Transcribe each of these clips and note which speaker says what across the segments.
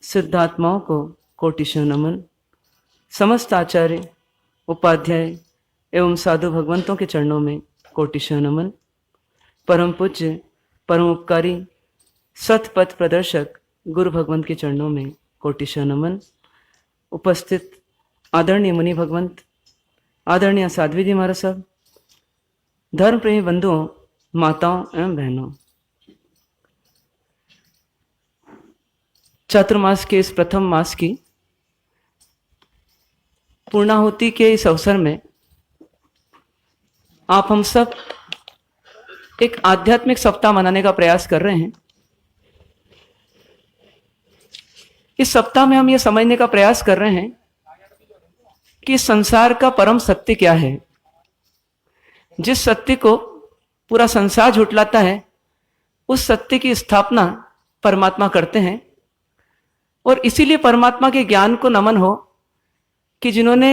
Speaker 1: सिद्धात्माओं को कोटिशः नमन। समस्त आचार्य, उपाध्याय एवं साधु भगवंतों के चरणों में कोटिशः नमन। परम पूज्य, परम उपकारी, सतपथ प्रदर्शक गुरु भगवंत के चरणों में कोटिशः नमन। उपस्थित आदरणीय मुनि भगवंत, आदरणीय साध्वी जी महाराज साहब, धर्म प्रेमी बंधुओं, माताओं एवं बहनों, चातुर्मास के इस प्रथम मास की पूर्णाहुति के इस अवसर में आप हम सब एक आध्यात्मिक सप्ताह मनाने का प्रयास कर रहे हैं। इस सप्ताह में हम ये समझने का प्रयास कर रहे हैं कि संसार का परम सत्य क्या है। जिस सत्य को पूरा संसार झुठलाता है, उस सत्य की स्थापना परमात्मा करते हैं। और इसीलिए परमात्मा के ज्ञान को नमन हो कि जिन्होंने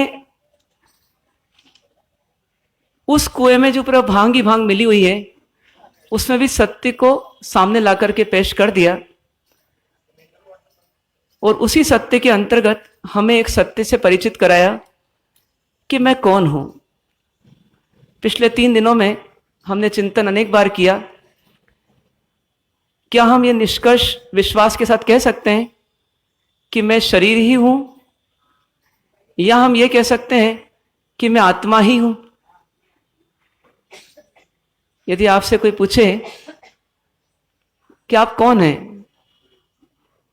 Speaker 1: उस कुएं में जो पूरा भांग ही भांग मिली हुई है, उसमें भी सत्य को सामने ला करके पेश कर दिया। और उसी सत्य के अंतर्गत हमें एक सत्य से परिचित कराया कि मैं कौन हूं। पिछले 3 दिनों में हमने चिंतन अनेक बार किया। क्या हम ये निष्कर्ष विश्वास के साथ कह सकते हैं कि मैं शरीर ही हूं, या हम ये कह सकते हैं कि मैं आत्मा ही हूं? यदि आपसे कोई पूछे कि आप कौन हैं,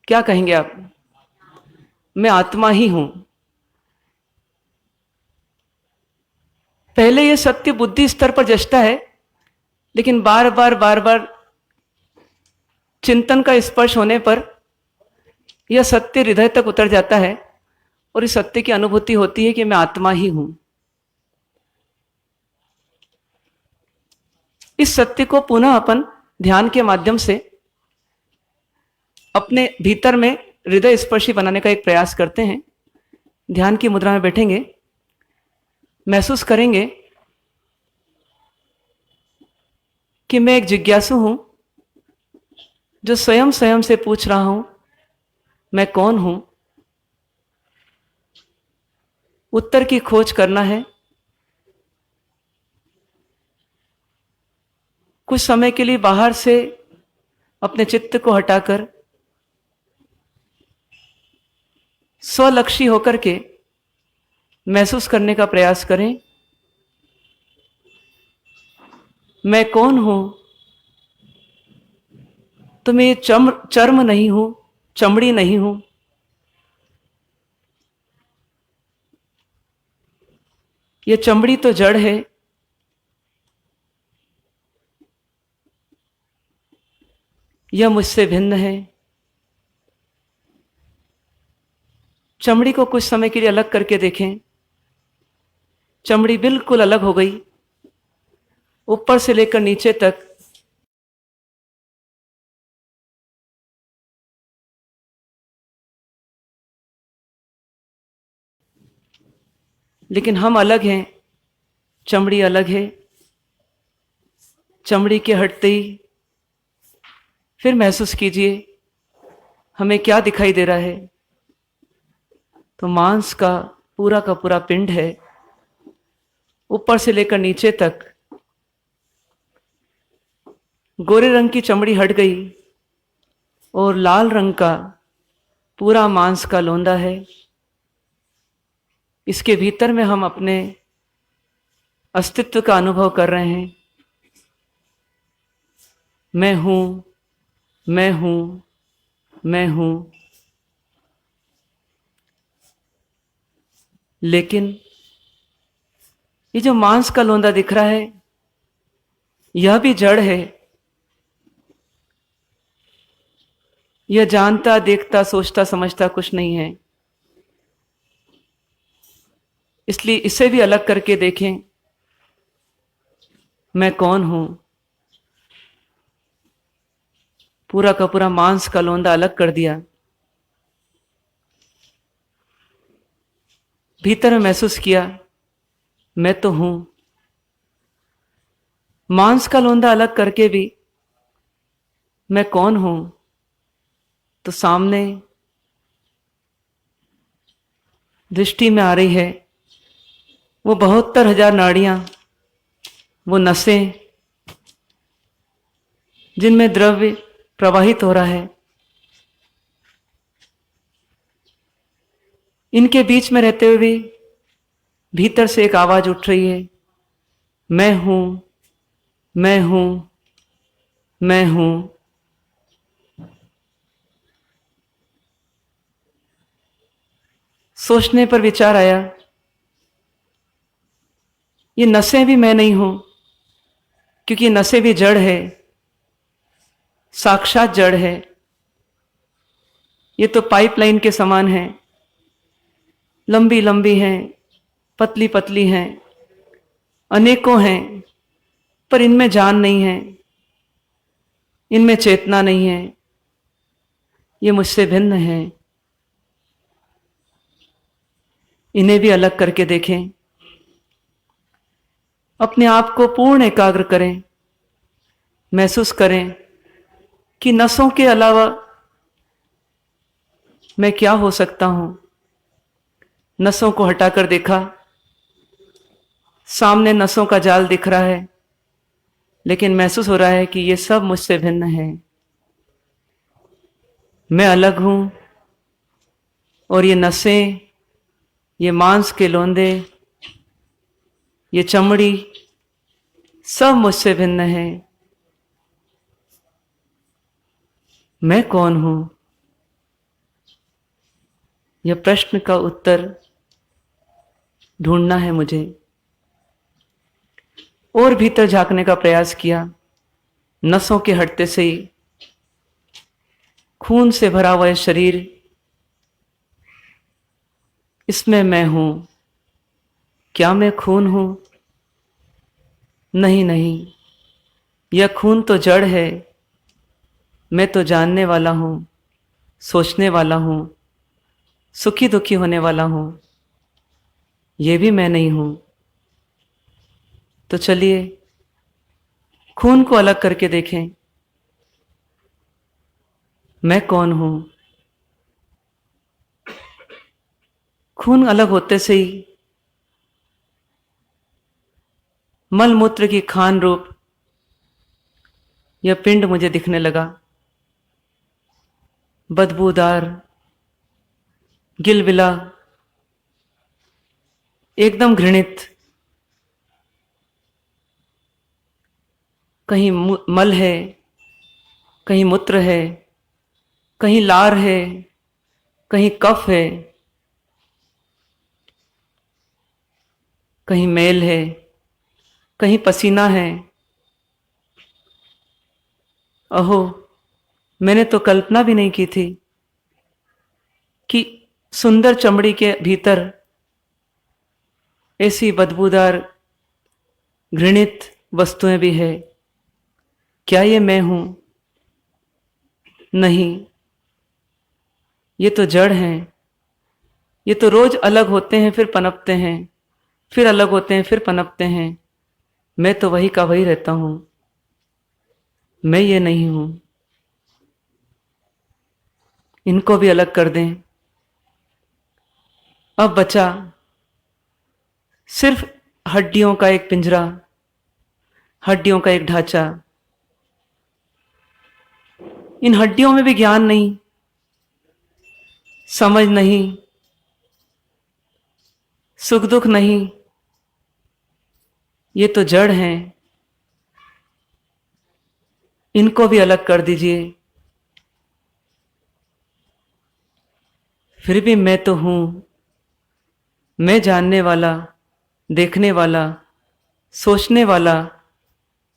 Speaker 1: क्या कहेंगे आप? मैं आत्मा ही हूं। पहले यह सत्य बुद्धि स्तर पर जचता है, लेकिन बार बार चिंतन का स्पर्श होने पर यह सत्य हृदय तक उतर जाता है और इस सत्य की अनुभूति होती है कि मैं आत्मा ही हूं। इस सत्य को पुनः अपन ध्यान के माध्यम से अपने भीतर में हृदय स्पर्शी बनाने का एक प्रयास करते हैं। ध्यान की मुद्रा में बैठेंगे, महसूस करेंगे कि मैं एक जिज्ञासु हूं जो स्वयं स्वयं से पूछ रहा हूं मैं कौन हूं। उत्तर की खोज करना है। कुछ समय के लिए बाहर से अपने चित्त को हटाकर स्वलक्षी होकर के महसूस करने का प्रयास करें। मैं कौन हूं? तो मैं चर्म नहीं हूं, चमड़ी नहीं हूं। यह चमड़ी तो जड़ है, यह मुझसे भिन्न है। चमड़ी को कुछ समय के लिए अलग करके देखें। चमड़ी बिल्कुल अलग हो गई, ऊपर से लेकर नीचे तक। लेकिन हम अलग हैं, चमड़ी अलग है। चमड़ी के हटते ही फिर महसूस कीजिए हमें क्या दिखाई दे रहा है। तो मांस का पूरा पिंड है, ऊपर से लेकर नीचे तक। गोरे रंग की चमड़ी हट गई और लाल रंग का पूरा मांस का लोंदा है। इसके भीतर में हम अपने अस्तित्व का अनुभव कर रहे हैं। मैं हूं, मैं हूं, मैं हूं। लेकिन ये जो मांस का लोंदा दिख रहा है, यह भी जड़ है। यह जानता, देखता, सोचता, समझता कुछ नहीं है। इसलिए इसे भी अलग करके देखें। मैं कौन हूं? पूरा का पूरा मांस का लोंदा अलग कर दिया। भीतर में महसूस किया मैं तो हूं। मांस का लोंदा अलग करके भी मैं कौन हूं? तो सामने दृष्टि में आ रही है, वो 72,000 नाड़ियां, वो नसें जिनमें द्रव्य प्रवाहित हो रहा है, इनके बीच में रहते हुए भी भीतर से एक आवाज उठ रही है, मैं हूं, मैं हूं, मैं हूं। सोचने पर विचार आया, ये नसें भी मैं नहीं हूं, क्योंकि नसें भी जड़ है, साक्षात जड़ है। ये तो पाइपलाइन के समान है, लंबी लंबी हैं, पतली पतली हैं, अनेकों हैं, पर इनमें जान नहीं है, इनमें चेतना नहीं है, ये मुझसे भिन्न है। इन्हें भी अलग करके देखें, अपने आप को पूर्ण एकाग्र करें, महसूस करें कि नसों के अलावा मैं क्या हो सकता हूं। नसों को हटाकर देखा, सामने नसों का जाल दिख रहा है, लेकिन महसूस हो रहा है कि ये सब मुझसे भिन्न है। मैं अलग हूं और ये नसें, ये मांस के लोंदे, ये चमड़ी, सब मुझसे भिन्न है। मैं कौन हूं? यह प्रश्न का उत्तर ढूंढना है मुझे। और भीतर झांकने का प्रयास किया, नसों के हटते से ही खून से भरा हुआ शरीर, इसमें मैं हूं। क्या मैं खून हूं? नहीं नहीं, यह खून तो जड़ है। मैं तो जानने वाला हूं, सोचने वाला हूं, सुखी दुखी होने वाला हूं। यह भी मैं नहीं हूं। तो चलिए खून को अलग करके देखें, मैं कौन हूं। खून अलग होते से ही मल मूत्र की खान रूप यह पिंड मुझे दिखने लगा, बदबूदार, गिलबिला, एकदम घृणित। कहीं मल है, कहीं मूत्र है, कहीं लार है, कहीं कफ है, कहीं मैल है, कहीं पसीना है। अहो, मैंने तो कल्पना भी नहीं की थी कि सुंदर चमड़ी के भीतर ऐसी बदबूदार घृणित वस्तुएं भी है। क्या ये मैं हूं? नहीं, ये तो जड़ हैं। ये तो रोज अलग होते हैं, फिर पनपते हैं, फिर अलग होते हैं, फिर पनपते हैं। मैं तो वही का वही रहता हूं। मैं ये नहीं हूं। इनको भी अलग कर दें। अब बचा सिर्फ हड्डियों का एक पिंजरा, हड्डियों का एक ढांचा। इन हड्डियों में भी ज्ञान नहीं, समझ नहीं, सुख दुख नहीं। ये तो जड़ हैं। इनको भी अलग कर दीजिए। फिर भी मैं तो हूं। मैं जानने वाला, देखने वाला, सोचने वाला,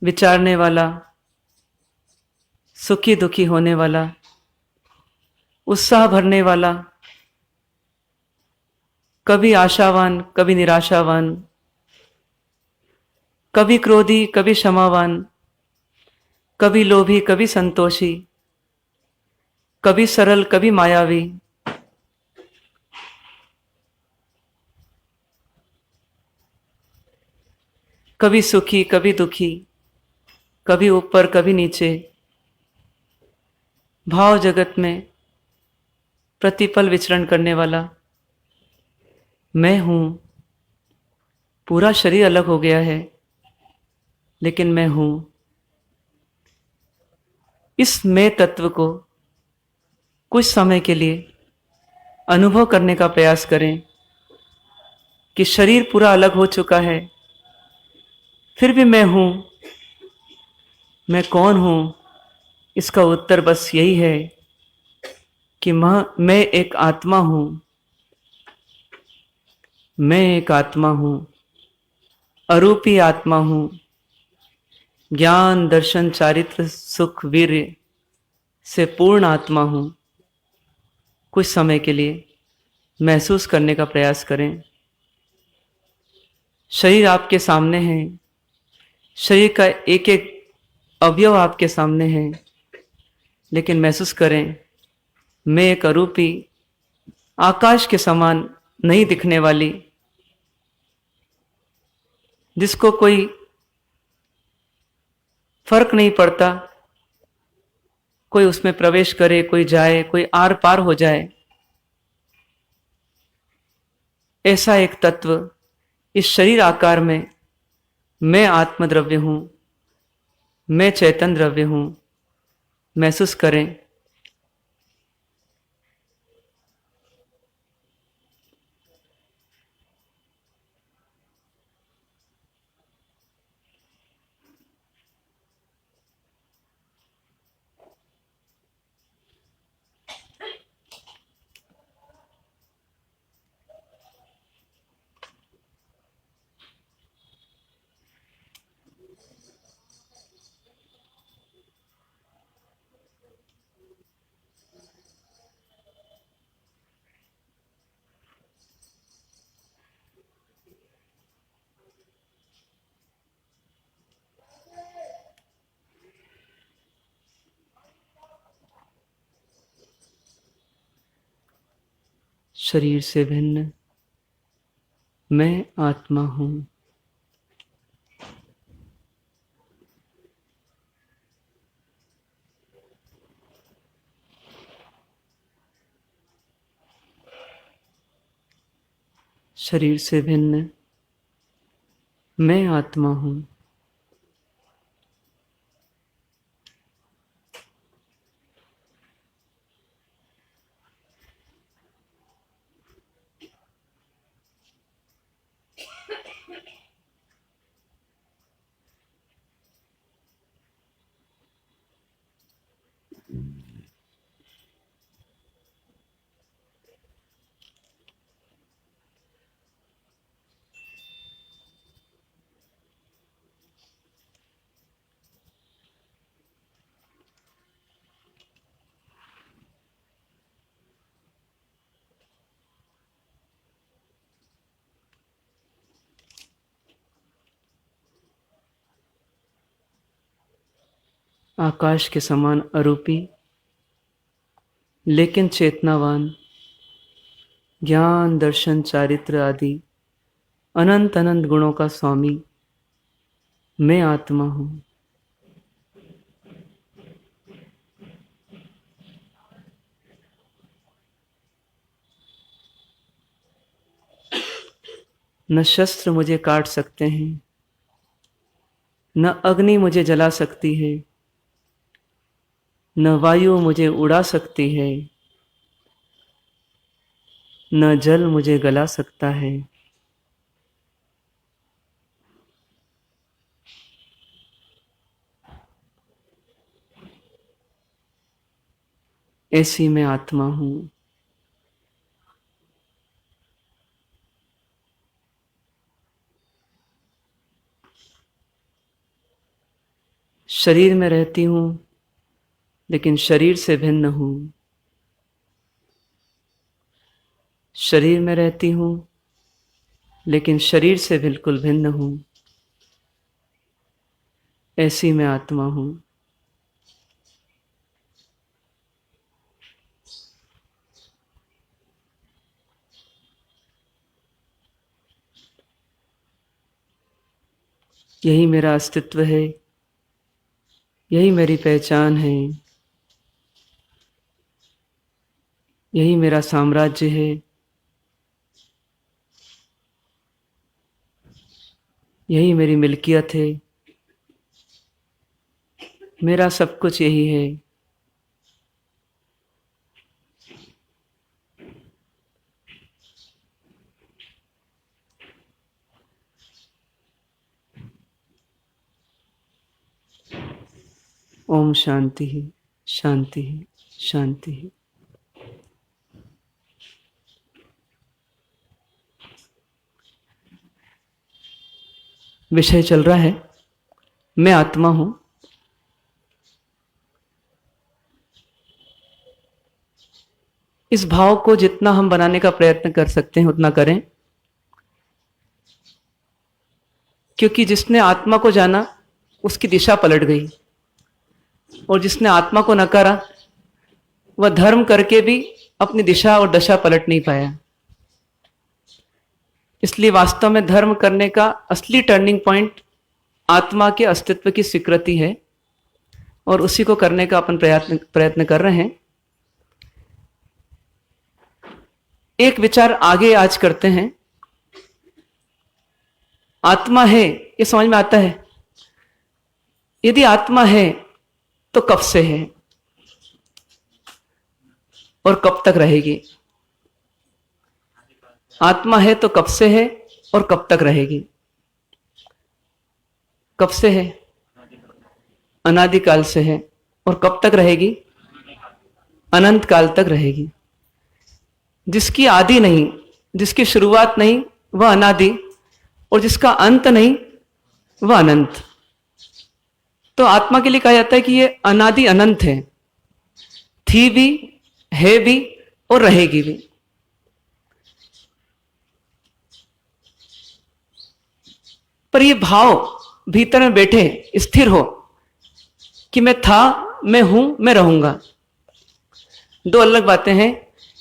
Speaker 1: विचारने वाला, सुखी दुखी होने वाला, उत्साह भरने वाला, कभी आशावान, कभी निराशावान, कभी क्रोधी, कभी क्षमावान, कभी लोभी, कभी संतोषी, कभी सरल, कभी मायावी। कभी सुखी, कभी दुखी, कभी ऊपर, कभी नीचे। भाव जगत में प्रतिपल विचरण करने वाला, मैं हूँ, पूरा शरीर अलग हो गया है, लेकिन मैं हूँ। इस मैं तत्व को कुछ समय के लिए अनुभव करने का प्रयास करें कि शरीर पूरा अलग हो चुका है, फिर भी मैं हूँ। मैं कौन हूँ? इसका उत्तर बस यही है कि मैं एक आत्मा हूँ। मैं एक आत्मा हूँ, अरूपी आत्मा हूँ। ज्ञान दर्शन चारित्र सुख वीर्य से पूर्ण आत्मा हूँ। कुछ समय के लिए महसूस करने का प्रयास करें। शरीर आपके सामने है, शरीर का एक एक अवयव आपके सामने है, लेकिन महसूस करें, मैं एक अरूपी आकाश के समान नहीं दिखने वाली, जिसको कोई फर्क नहीं पड़ता, कोई उसमें प्रवेश करे, कोई जाए, कोई आर पार हो जाए, ऐसा एक तत्व इस शरीर आकार में मैं आत्मद्रव्य हूं, मैं चैतन्य द्रव्य हूं, महसूस करें। शरीर से भिन्न मैं आत्मा हूं। शरीर से भिन्न मैं आत्मा हूं। आकाश के समान अरूपी, लेकिन चेतनावान, ज्ञान दर्शन चारित्र आदि अनंत अनंत गुणों का स्वामी मैं आत्मा हूं। न शस्त्र मुझे काट सकते हैं, न अग्नि मुझे जला सकती है, न वायु मुझे उड़ा सकती है, न जल मुझे गला सकता है। ऐसी मैं आत्मा हूं। शरीर में रहती हूं, लेकिन शरीर से भिन्न हूं। शरीर में रहती हूं, लेकिन शरीर से बिल्कुल भिन्न हूं। ऐसी मैं आत्मा हूं। यही मेरा अस्तित्व है, यही मेरी पहचान है, यही मेरा साम्राज्य है, यही मेरी मिल्कियत है, मेरा सब कुछ यही है। ओम शांति शांति शांति। विषय चल रहा है मैं आत्मा हूं। इस भाव को जितना हम बनाने का प्रयत्न कर सकते हैं उतना करें, क्योंकि जिसने आत्मा को जाना उसकी दिशा पलट गई, और जिसने आत्मा को नकारा वह धर्म करके भी अपनी दिशा और दशा पलट नहीं पाया। इसलिए वास्तव में धर्म करने का असली टर्निंग पॉइंट आत्मा के अस्तित्व की स्वीकृति है, और उसी को करने का अपन प्रयत्न कर रहे हैं। एक विचार आगे आज करते हैं। आत्मा है ये समझ में आता है। यदि आत्मा है तो कब से है और कब तक रहेगी? आत्मा है तो कब से है और कब तक रहेगी? कब से है? अनादिकाल से है। और कब तक रहेगी? अनंत काल तक रहेगी। जिसकी आदि नहीं, जिसकी शुरुआत नहीं, वह अनादि, और जिसका अंत नहीं वह अनंत। तो आत्मा के लिए कहा जाता है कि ये अनादि अनंत है, थी भी, है भी और रहेगी भी। पर ये भाव भीतर में बैठे स्थिर हो कि मैं था, मैं हूं, मैं रहूंगा। दो अलग बातें हैं।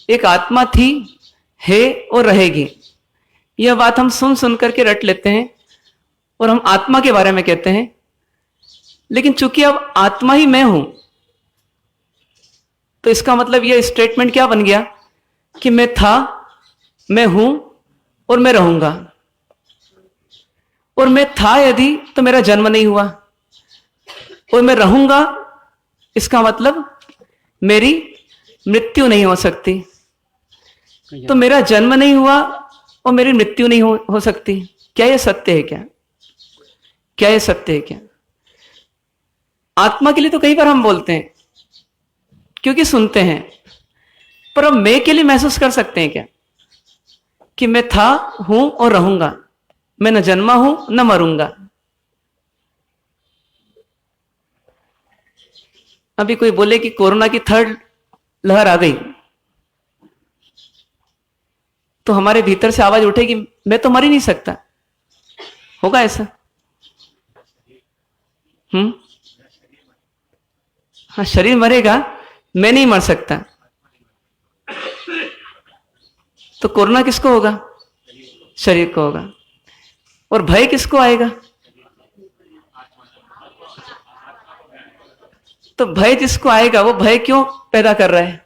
Speaker 1: एक आत्मा थी, है और रहेगी। यह बात हम सुन सुन करके रट लेते हैं और हम आत्मा के बारे में कहते हैं। लेकिन चूंकि अब आत्मा ही मैं हूं, तो इसका मतलब यह स्टेटमेंट क्या बन गया कि मैं था, मैं हूं और मैं रहूंगा। और मैं था यदि तो मेरा जन्म नहीं हुआ, और मैं रहूंगा इसका मतलब मेरी मृत्यु नहीं हो सकती। तो मेरा जन्म नहीं हुआ और मेरी मृत्यु नहीं हो सकती। क्या यह सत्य है? क्या यह सत्य है? क्या आत्मा के लिए तो कई बार हम बोलते हैं क्योंकि सुनते हैं, पर अब मैं के लिए महसूस कर सकते हैं क्या कि मैं था, हूं और रहूंगा। मैं न जन्मा हूं न मरूंगा। अभी कोई बोले कि कोरोना की थर्ड लहर आ गई, तो हमारे भीतर से आवाज उठेगी मैं तो मर ही नहीं सकता। होगा ऐसा? हाँ, शरीर मरेगा, मैं नहीं मर सकता। तो कोरोना किसको होगा? शरीर को होगा। और भय किसको आएगा? तो भय जिसको आएगा वो भय क्यों पैदा कर रहा है?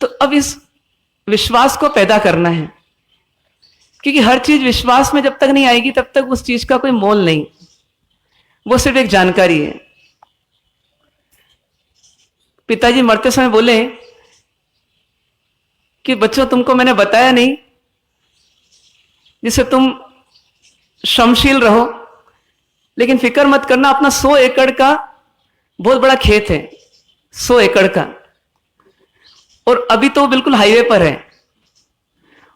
Speaker 1: तो अब इस विश्वास को पैदा करना है, क्योंकि हर चीज विश्वास में जब तक नहीं आएगी तब तक उस चीज का कोई मोल नहीं, वो सिर्फ एक जानकारी है। पिताजी मरते समय बोले कि बच्चों तुमको मैंने बताया नहीं जिससे तुम श्रमशील रहो, लेकिन फिक्र मत करना, अपना 100 एकड़ का बहुत बड़ा खेत है, 100 एकड़ का, और अभी तो बिल्कुल हाईवे पर है,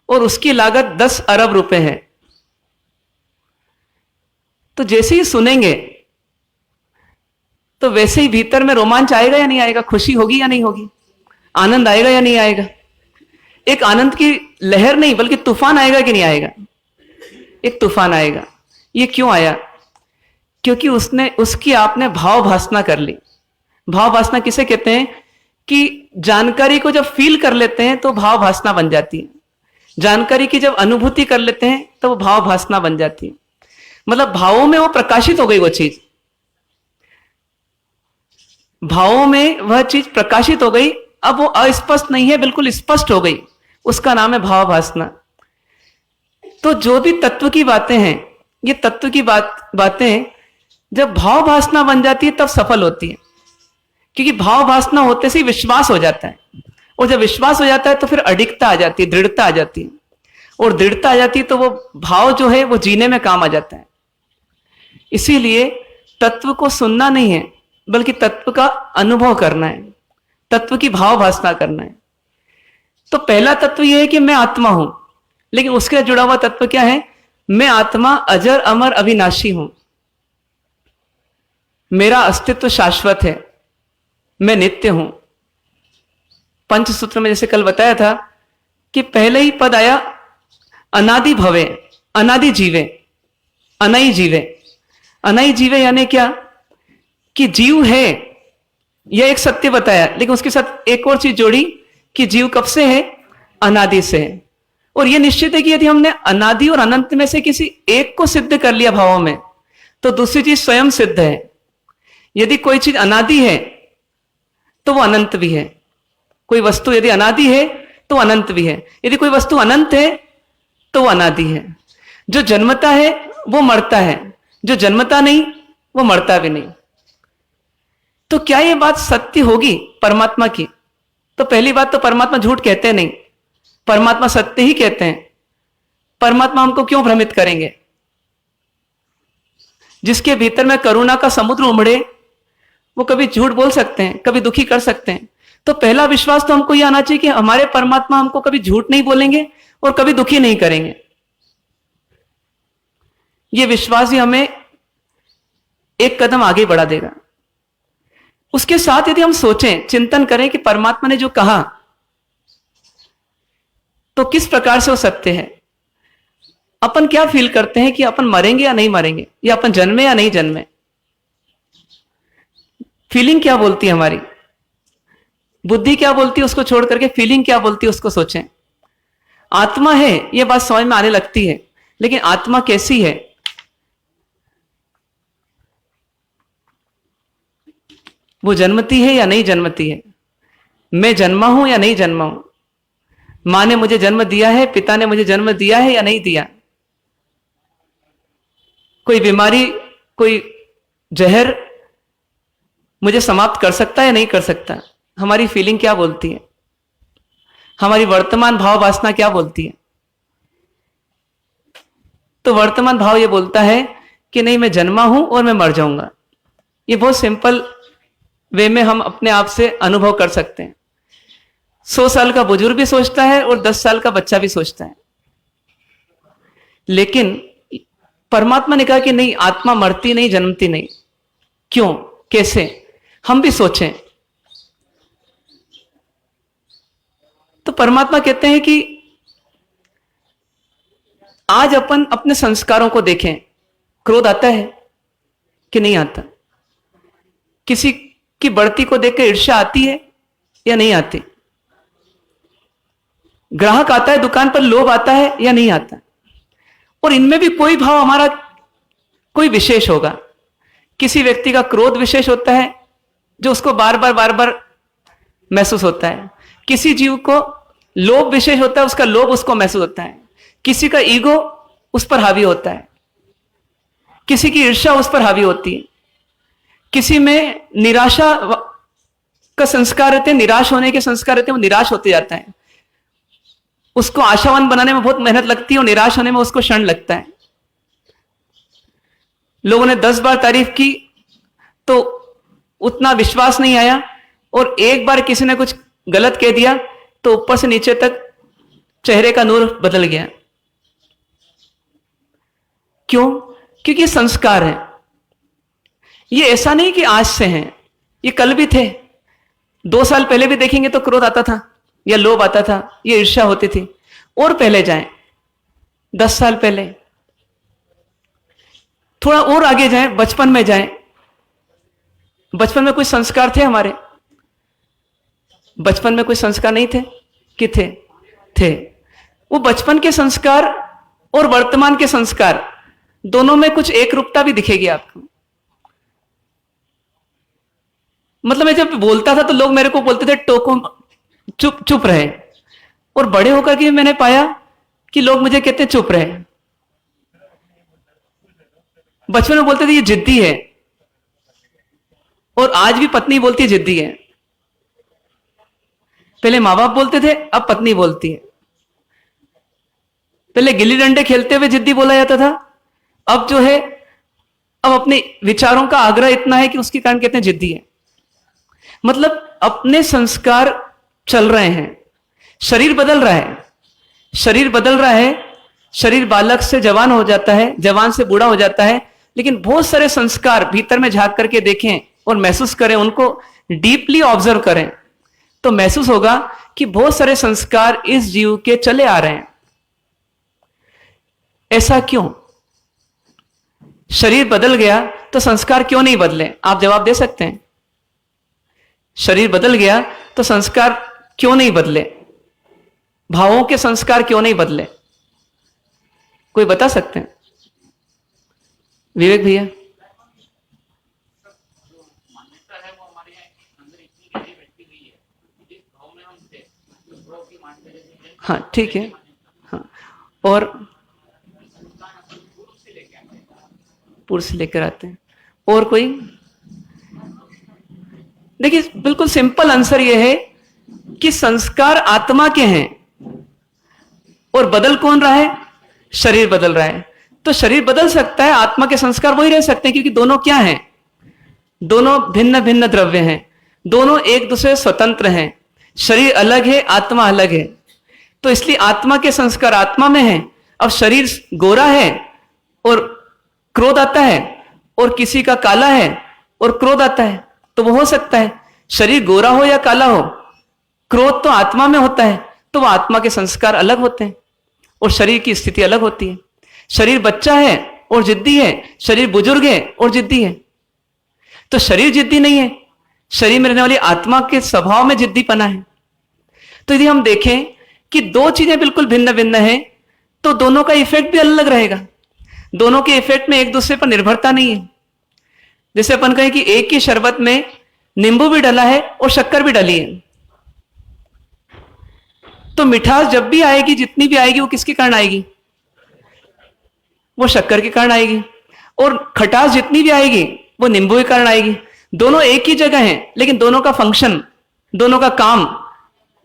Speaker 1: और उसकी लागत 10 अरब रुपए है। तो जैसे ही सुनेंगे तो वैसे ही भीतर में रोमांच आएगा या नहीं आएगा? खुशी होगी या नहीं होगी? आनंद आएगा या नहीं आएगा? एक आनंद की लहर नहीं बल्कि तूफान आएगा कि नहीं आएगा? एक तूफान आएगा। ये क्यों आया? क्योंकि उसकी आपने भाव भासना कर ली। भाव भासना किसे कहते हैं? कि जानकारी को जब फील कर लेते हैं तो भाव भासना बन जाती है। जानकारी की जब अनुभूति कर लेते हैं तो वो भाव भासना बन जाती है। मतलब भावों में वो प्रकाशित हो गई वो चीज। भावों में वह चीज प्रकाशित हो गई, अब वो अस्पष्ट नहीं है, बिल्कुल स्पष्ट हो गई, उसका नाम है भावाभासना। तो जो भी तत्व की बातें हैं, ये तत्व की बातें जब भावभासना बन जाती है तब सफल होती है, क्योंकि भावभासना होते से ही विश्वास हो जाता है, और जब विश्वास हो जाता है तो फिर अडिगता आ जाती है, दृढ़ता आ जाती है, और दृढ़ता आ जाती है तो वो भाव जो है वो जीने में काम आ जाता है। इसीलिए तत्व को सुनना नहीं है, बल्कि तत्व का अनुभव करना है, तत्व की भावभासना करना है। तो पहला तत्व यह है कि मैं आत्मा हूं, लेकिन उसके जुड़ा हुआ तत्व क्या है? मैं आत्मा अजर अमर अविनाशी हूं, मेरा अस्तित्व शाश्वत है, मैं नित्य हूं। पंचसूत्र में जैसे कल बताया था कि पहले ही पद आया अनादि भवे, अनादि जीवे, अनई जीवे। अनई जीवे यानी क्या? कि जीव है, यह एक सत्य बताया, लेकिन उसके साथ एक और चीज जोड़ी कि जीव कब से है? अनादि से है। और यह निश्चित है कि यदि हमने अनादि और अनंत में से किसी एक को सिद्ध कर लिया भावों में, तो दूसरी चीज स्वयं सिद्ध है। यदि कोई चीज अनादि है तो वो अनंत भी है। कोई वस्तु यदि अनादि है तो अनंत भी है, यदि कोई वस्तु अनंत है तो वो अनादि है। जो जन्मता है वो मरता है, जो जन्मता नहीं वो मरता भी नहीं। तो क्या ये बात सत्य होगी परमात्मा की? तो पहली बात तो परमात्मा झूठ कहते नहीं, परमात्मा सत्य ही कहते हैं। परमात्मा हमको क्यों भ्रमित करेंगे? जिसके भीतर में करुणा का समुद्र उमड़े वो कभी झूठ बोल सकते हैं, कभी दुखी कर सकते हैं। तो पहला विश्वास तो हमको यह आना चाहिए कि हमारे परमात्मा हमको कभी झूठ नहीं बोलेंगे और कभी दुखी नहीं करेंगे। यह विश्वास ही हमें एक कदम आगे बढ़ा देगा। उसके साथ यदि हम सोचें, चिंतन करें कि परमात्मा ने जो कहा तो किस प्रकार से वो सत्य है। अपन क्या फील करते हैं कि अपन मरेंगे या नहीं मरेंगे, या अपन जन्मे या नहीं जन्मे? फीलिंग क्या बोलती है हमारी? बुद्धि क्या बोलती है उसको छोड़ करके फीलिंग क्या बोलती है उसको सोचें। आत्मा है यह बात समझ में आने लगती है, लेकिन आत्मा कैसी है? वो जन्मती है या नहीं जन्मती है? मैं जन्मा हूं या नहीं जन्मा हूं? मां ने मुझे जन्म दिया है, पिता ने मुझे जन्म दिया है या नहीं दिया? कोई बीमारी, कोई जहर मुझे समाप्त कर सकता है या नहीं कर सकता? हमारी फीलिंग क्या बोलती है? हमारी वर्तमान भाव वासना क्या बोलती है? तो वर्तमान भाव ये बोलता है कि नहीं, मैं जन्मा हूं और मैं मर जाऊंगा। ये बहुत सिंपल वे में हम अपने आप से अनुभव कर सकते हैं। 100 साल का बुजुर्ग भी सोचता है और 10 साल का बच्चा भी सोचता है। लेकिन परमात्मा ने कहा कि नहीं, आत्मा मरती नहीं, जन्मती नहीं। क्यों, कैसे? हम भी सोचें। तो परमात्मा कहते हैं कि आज अपन अपने संस्कारों को देखें। क्रोध आता है कि नहीं आता? किसी की बढ़ती को देखकर ईर्ष्या आती है या नहीं आती? ग्राहक आता है दुकान पर, लोभ आता है या नहीं आता? और इनमें भी कोई भाव हमारा कोई विशेष होगा। किसी व्यक्ति का क्रोध विशेष होता है जो उसको बार बार महसूस होता है। किसी जीव को लोभ विशेष होता है, उसका लोभ उसको महसूस होता है। किसी का ईगो उस पर हावी होता है, किसी की ईर्ष्या उस पर हावी होती है। किसी में निराशा का संस्कार रहते हैं, निराश होने के संस्कार रहते हैं, वो निराश होते जाता है। उसको आशावान बनाने में बहुत मेहनत लगती है और निराश होने में उसको क्षण लगता है। लोगों ने 10 बार तारीफ की तो उतना विश्वास नहीं आया, और एक बार किसी ने कुछ गलत कह दिया तो ऊपर से नीचे तक चेहरे का नूर बदल गया। क्यों? क्योंकि संस्कार है। ये ऐसा नहीं कि आज से हैं, ये कल भी थे। 2 साल पहले भी देखेंगे तो क्रोध आता था, या लोभ आता था, ये ईर्ष्या होती थी। और पहले जाएं, 10 साल पहले, थोड़ा और आगे जाएं, बचपन में जाएं। बचपन में कोई संस्कार थे हमारे? बचपन में कोई संस्कार नहीं थे कि थे। वो बचपन के संस्कार और वर्तमान के संस्कार दोनों में कुछ एक रूपता भी दिखेगी आपको। मतलब मैं जब बोलता था तो लोग मेरे को बोलते थे टोको, चुप चुप रहे। और बड़े होकर के मैंने पाया कि लोग मुझे कहते हैं चुप रहे। बचपन में बोलते थे ये जिद्दी है, और आज भी पत्नी बोलती है जिद्दी है। पहले माँ बाप बोलते थे, अब पत्नी बोलती है। पहले गिल्ली डंडे खेलते हुए जिद्दी बोला जाता था, अब जो है अब अपने विचारों का आग्रह इतना है कि उसके कारण कहते हैं जिद्दी है। मतलब अपने संस्कार चल रहे हैं, शरीर बदल रहा है, शरीर बदल रहा है, शरीर बालक से जवान हो जाता है, जवान से बूढ़ा हो जाता है, लेकिन बहुत सारे संस्कार भीतर में झांक करके देखें और महसूस करें, उनको डीपली ऑब्जर्व करें, तो महसूस होगा कि बहुत सारे संस्कार इस जीव के चले आ रहे हैं। ऐसा क्यों? शरीर बदल गया तो संस्कार क्यों नहीं बदले? आप जवाब दे सकते हैं। शरीर बदल गया तो संस्कार क्यों नहीं बदले? भावों के संस्कार क्यों नहीं बदले? कोई बता सकते हैं? विवेक भैया। हाँ ठीक है। हाँ, और पूर्व से लेकर आते हैं। और कोई? देखिए बिल्कुल सिंपल आंसर यह है कि संस्कार आत्मा के हैं, और बदल कौन रहा है? शरीर बदल रहा है। तो शरीर बदल सकता है, आत्मा के संस्कार वही रह सकते हैं, क्योंकि दोनों क्या हैं? दोनों भिन्न भिन्न द्रव्य हैं, दोनों एक दूसरे स्वतंत्र हैं। शरीर अलग है, आत्मा अलग है, तो इसलिए आत्मा के संस्कार आत्मा में है। अब शरीर गोरा है और क्रोध आता है, और किसी का काला है और क्रोध आता है, तो वो हो सकता है। शरीर गोरा हो या काला हो, क्रोध तो आत्मा में होता है, तो वह आत्मा के संस्कार अलग होते हैं और शरीर की स्थिति अलग होती है। शरीर बच्चा है और जिद्दी है, शरीर बुजुर्ग है और जिद्दी है। तो शरीर जिद्दी नहीं है, शरीर में रहने वाली आत्मा के स्वभाव में जिद्दीपना है। तो यदि हम देखें कि दो चीजें बिल्कुल भिन्न भिन्न हैं, तो दोनों का इफेक्ट भी अलग रहेगा। दोनों के इफेक्ट में एक दूसरे पर निर्भरता नहीं है। जैसे अपन कहें कि एक ही शरबत में नींबू भी डला है और शक्कर भी डली है, तो मिठास जब भी आएगी, जितनी भी आएगी, वो किसके कारण आएगी? वो शक्कर के कारण आएगी। और खटास जितनी भी आएगी वो नींबू के कारण आएगी। दोनों एक ही जगह हैं, लेकिन दोनों का फंक्शन, दोनों का काम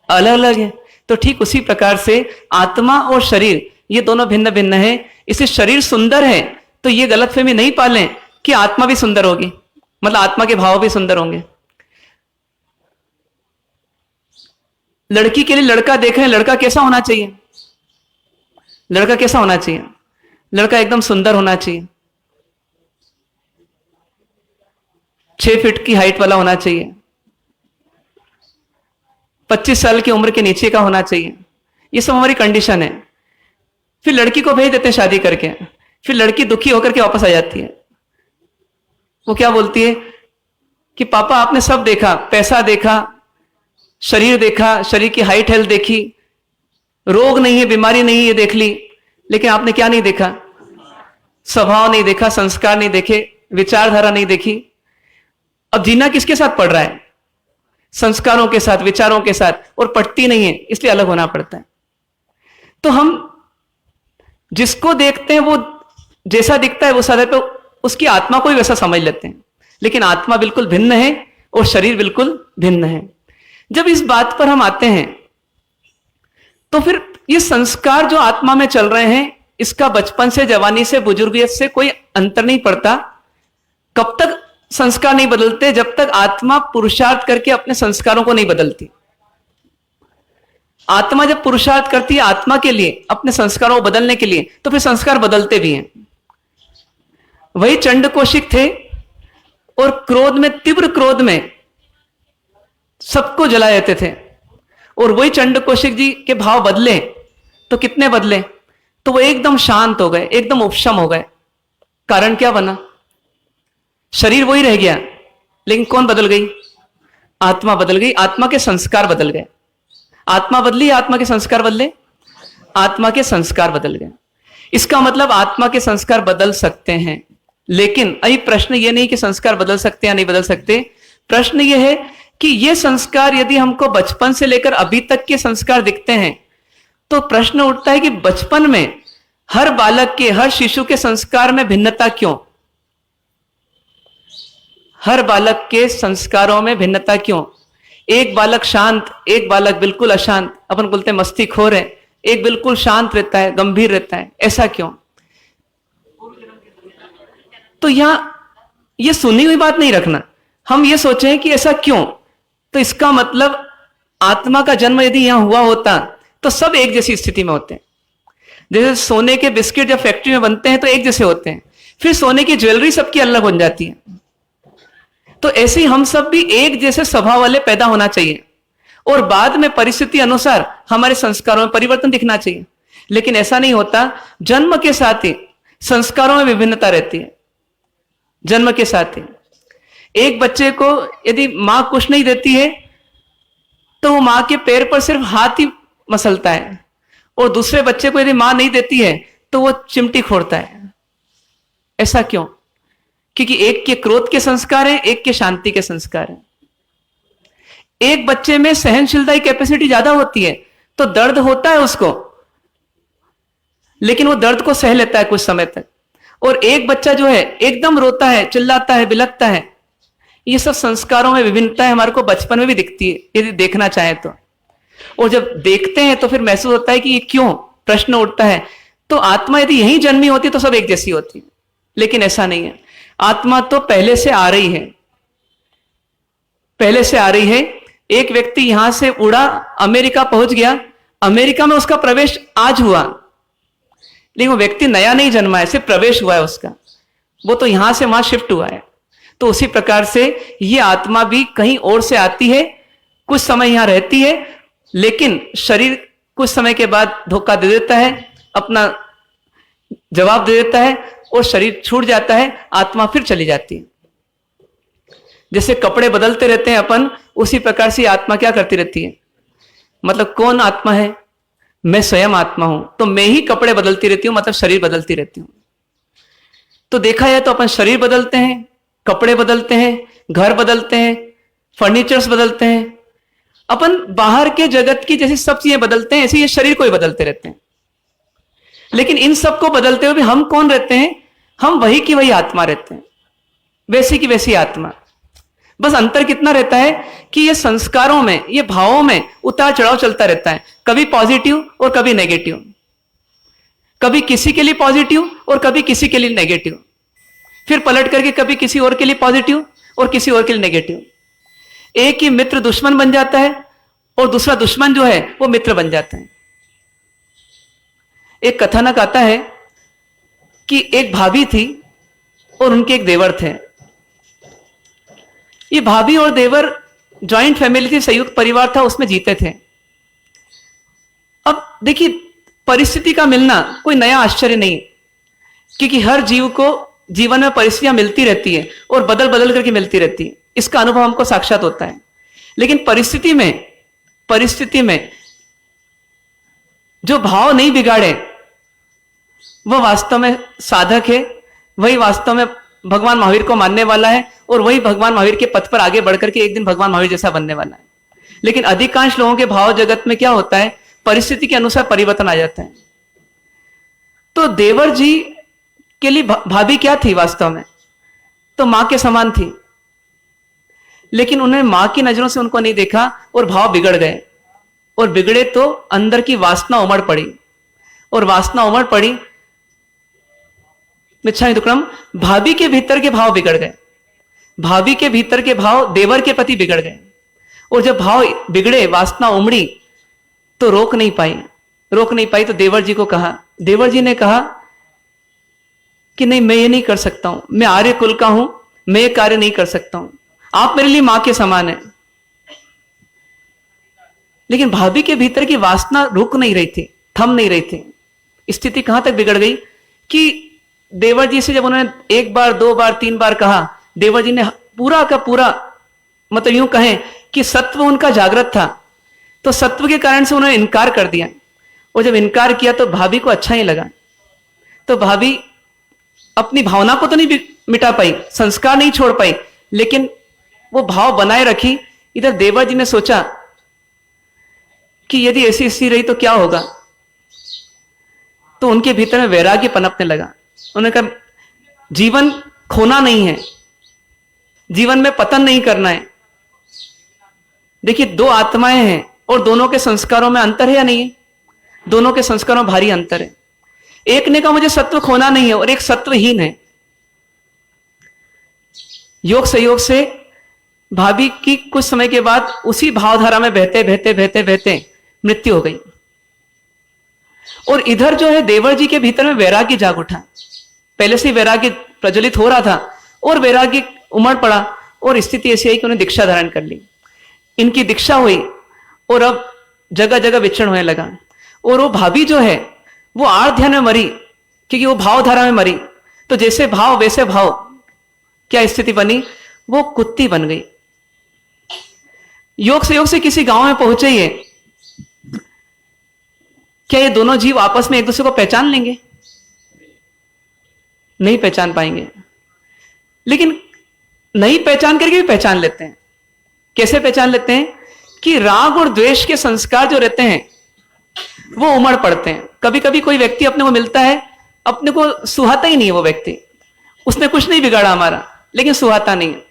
Speaker 1: अलग अलग है। तो ठीक उसी प्रकार से आत्मा और शरीर ये दोनों भिन्न भिन्न है। इसे शरीर सुंदर है तो ये गलतफहमी नहीं पालें कि आत्मा भी सुंदर होगी, मतलब आत्मा के भाव भी सुंदर होंगे। लड़की के लिए लड़का देख रहे हैं, लड़का कैसा होना चाहिए? लड़का कैसा होना चाहिए? लड़का एकदम सुंदर होना चाहिए, 6 फीट की हाइट वाला होना चाहिए, 25 साल की उम्र के नीचे का होना चाहिए। ये सब हमारी कंडीशन है। फिर लड़की को भेज देते हैं शादी करके, फिर लड़की दुखी होकर के वापस आ जाती है। वो क्या बोलती है कि पापा आपने सब देखा, पैसा देखा, शरीर देखा, शरीर की हाइट हेल्थ देखी, रोग नहीं है, बीमारी नहीं है, ये देख ली, लेकिन आपने क्या नहीं देखा? स्वभाव नहीं देखा, संस्कार नहीं देखे, विचारधारा नहीं देखी। अब जीना किसके साथ पड़ रहा है? संस्कारों के साथ, विचारों के साथ, और पटती नहीं है, इसलिए अलग होना पड़ता है। तो हम जिसको देखते हैं वो जैसा दिखता है, वो साधे पे उसकी आत्मा को ही वैसा समझ लेते हैं, लेकिन आत्मा बिल्कुल भिन्न है और शरीर बिल्कुल भिन्न है। जब इस बात पर हम आते हैं तो फिर ये संस्कार जो आत्मा में चल रहे हैं, इसका बचपन से, जवानी से, बुजुर्गियत से कोई अंतर नहीं पड़ता। कब तक संस्कार नहीं बदलते? जब तक आत्मा पुरुषार्थ करके अपने संस्कारों को नहीं बदलती। आत्मा जब पुरुषार्थ करती है आत्मा के लिए, अपने संस्कारों को बदलने के लिए, तो फिर संस्कार बदलते भी हैं। वही चंड कौशिक थे और क्रोध में, तीव्र क्रोध में सबको जला देते थे, और वही चंड कौशिक जी के भाव बदले तो कितने बदले? तो वो एकदम शांत हो गए, एकदम उपशम हो गए। कारण क्या बना? शरीर वही रह गया, लेकिन कौन बदल गई? आत्मा बदल गई, आत्मा के संस्कार बदल गए। आत्मा बदली, आत्मा के संस्कार बदले, आत्मा के संस्कार बदल गए। इसका मतलब आत्मा के संस्कार बदल सकते हैं, लेकिन अभी प्रश्न ये नहीं कि संस्कार बदल सकते या नहीं बदल सकते। प्रश्न यह है कि ये संस्कार यदि हमको बचपन से लेकर अभी तक के संस्कार दिखते हैं, तो प्रश्न उठता है कि बचपन में हर बालक के, हर शिशु के संस्कार में भिन्नता क्यों? हर बालक के संस्कारों में भिन्नता क्यों? एक बालक शांत, एक बालक बिल्कुल अशांत, अपन बोलते हैं मस्तीखोर है, एक बिल्कुल शांत रहता है, गंभीर रहता है, ऐसा क्यों? तो यहां ये सुनी हुई बात नहीं रखना, हम ये सोचें कि ऐसा क्यों, तो इसका मतलब आत्मा का जन्म यदि यहां हुआ होता तो सब एक जैसी स्थिति में होते हैं। जैसे सोने के बिस्किट जब फैक्ट्री में बनते हैं तो एक जैसे होते हैं, फिर सोने की ज्वेलरी सबकी अलग बन जाती है। तो ऐसे ही हम सब भी एक जैसे स्वभाव वाले पैदा होना चाहिए और बाद में परिस्थिति अनुसार हमारे संस्कारों में परिवर्तन दिखना चाहिए। लेकिन ऐसा नहीं होता, जन्म के साथ ही संस्कारों में विभिन्नता रहती है। जन्म के साथ ही एक बच्चे को यदि मां कुछ नहीं देती है तो वो मां के पैर पर सिर्फ हाथ ही मसलता है, और दूसरे बच्चे को यदि मां नहीं देती है तो वो चिमटी फोड़ता है। ऐसा क्यों? क्योंकि एक के क्रोध के संस्कार हैं, एक के शांति के संस्कार हैं। एक बच्चे में सहनशीलता की कैपेसिटी ज्यादा होती है तो दर्द होता है उसको, लेकिन वो दर्द को सह लेता है कुछ समय तक। और एक बच्चा जो है एकदम रोता है, चिल्लाता है, बिलखता है। ये सब संस्कारों में विभिन्नता हमारे को बचपन में भी दिखती है यदि देखना चाहे तो। और जब देखते हैं तो फिर महसूस होता है कि ये क्यों, प्रश्न उठता है। तो आत्मा यदि यहीं जन्मी होती तो सब एक जैसी होती, लेकिन ऐसा नहीं है। आत्मा तो पहले से आ रही है, पहले से आ रही है। एक व्यक्ति यहां से उड़ा, अमेरिका पहुंच गया, अमेरिका में उसका प्रवेश आज हुआ, लेकिन वो व्यक्ति नया नहीं जन्मा है, सिर्फ प्रवेश हुआ है उसका, वो तो यहां से वहां शिफ्ट हुआ है। तो उसी प्रकार से ये आत्मा भी कहीं और से आती है, कुछ समय यहां रहती है, लेकिन शरीर कुछ समय के बाद धोखा दे देता है, अपना जवाब दे देता है और शरीर छूट जाता है, आत्मा फिर चली जाती है। जैसे कपड़े बदलते रहते हैं अपन, उसी प्रकार से आत्मा क्या करती रहती है। मतलब कौन आत्मा है? मैं स्वयं आत्मा हूं, तो मैं ही कपड़े बदलती रहती हूं, मतलब शरीर बदलती रहती हूं। तो देखा जाए तो अपन शरीर बदलते हैं, कपड़े बदलते हैं, घर बदलते हैं, फर्नीचर्स बदलते हैं, अपन बाहर के जगत की जैसी सब चीजें बदलते हैं, ऐसे ये शरीर को ही बदलते रहते हैं। लेकिन इन सबको बदलते हुए भी हम कौन रहते हैं? हम वही की वही आत्मा रहते हैं, वैसी की वैसी आत्मा। बस अंतर कितना रहता है कि ये संस्कारों में, ये भावों में उतार चढ़ाव चलता रहता है, कभी पॉजिटिव और कभी नेगेटिव, कभी किसी के लिए पॉजिटिव और कभी किसी के लिए नेगेटिव, फिर पलट करके कभी किसी और के लिए पॉजिटिव और किसी और के लिए नेगेटिव। एक ही मित्र दुश्मन बन जाता है और दूसरा दुश्मन जो है वो मित्र बन जाता है। एक कथानक आता है कि एक भाभी थी और उनके एक देवर थे। ये भाभी और देवर जॉइंट फैमिली थी, संयुक्त परिवार था, उसमें जीते थे। अब देखिए, परिस्थिति का मिलना कोई नया आश्चर्य नहीं, क्योंकि हर जीव को जीवन में परिस्थितियां मिलती रहती है और बदल बदल करके मिलती रहती है, इसका अनुभव हमको साक्षात होता है। लेकिन परिस्थिति में जो भाव नहीं बिगाड़े वह वास्तव में साधक है, वही वास्तव में भगवान महावीर को मानने वाला है, और वही भगवान महावीर के पथ पर आगे बढ़कर के एक दिन भगवान महावीर जैसा बनने वाला है। लेकिन अधिकांश लोगों के भाव जगत में क्या होता है, परिस्थिति के अनुसार परिवर्तन आ जाता है। तो देवर जी के लिए भाभी क्या थी वास्तव में? तो मां के समान थी, लेकिन उन्होंने मां की नजरों से उनको नहीं देखा और भाव बिगड़ गए, और बिगड़े तो अंदर की वासना उमड़ पड़ी, और वासना उमड़ पड़ी, मिच्छामि दुक्कडम, भाभी के भीतर के भाव बिगड़ गए, भाभी के भीतर के भाव देवर के प्रति बिगड़ गए। और जब भाव बिगड़े, वासना उमड़ी, तो रोक नहीं पाई। तो देवर जी को कहा, देवर जी ने कहा कि नहीं, मैं ये नहीं कर सकता हूं, मैं आर्य कुल का हूं, मैं ये कार्य नहीं कर सकता हूं, आप मेरे लिए मां के समान है। लेकिन भाभी के भीतर की वासना रुक नहीं रही थी, थम नहीं रही थी। स्थिति कहां तक बिगड़ गई कि देवर जी से जब उन्होंने एक बार, दो बार, तीन बार कहा, देवर जी ने पूरा का पूरा, मतलब यूं कहें कि सत्व उनका जागृत था, तो सत्व के कारण से उन्होंने इनकार कर दिया। और जब इनकार किया तो भाभी को अच्छा ही लगा। तो भाभी अपनी भावना को तो नहीं मिटा पाई, संस्कार नहीं छोड़ पाई, लेकिन वो भाव बनाए रखी। इधर देवर जी ने सोचा कि यदि ऐसी स्थिति रही तो क्या होगा, तो उनके भीतर में वैराग्य पनपने लगा। उन्होंने कहा जीवन खोना नहीं है, जीवन में पतन नहीं करना है। देखिए, दो आत्माएं हैं और दोनों के संस्कारों में अंतर है या नहीं है? दोनों के संस्कारों में भारी अंतर है। एक ने कहा मुझे सत्व खोना नहीं है और एक सत्वहीन है। योग संयोग से भाभी की कुछ समय के बाद उसी भावधारा में बहते बहते बहते बहते मृत्यु हो गई। और इधर जो है देवर जी के भीतर में वैराग्य जाग उठा। पहले से वैराग्य प्रज्वलित हो रहा था और वैराग्य उमड़ पड़ा और स्थिति ऐसी आई कि उन्हें दीक्षा धारण कर ली। इनकी दीक्षा हुई और अब जगह जगह विचरण होने लगा। और वो भाभी जो है वो आर्त ध्यान में मरी, क्योंकि वो भावधारा में मरी। तो जैसे भाव वैसे भाव, क्या स्थिति बनी? वो कुत्ती बन गई। योग से किसी गांव में पहुंचे ये, क्या ये दोनों जीव आपस में एक दूसरे को पहचान लेंगे? नहीं पहचान पाएंगे। लेकिन नहीं पहचान करके भी पहचान लेते हैं। कैसे पहचान लेते हैं? कि राग और द्वेष के संस्कार जो रहते हैं वो उमड़ पड़ते हैं। कभी कभी कोई व्यक्ति अपने को मिलता है, अपने को सुहाता ही नहीं है वो व्यक्ति, उसने कुछ नहीं बिगाड़ा हमारा, लेकिन सुहाता नहीं है।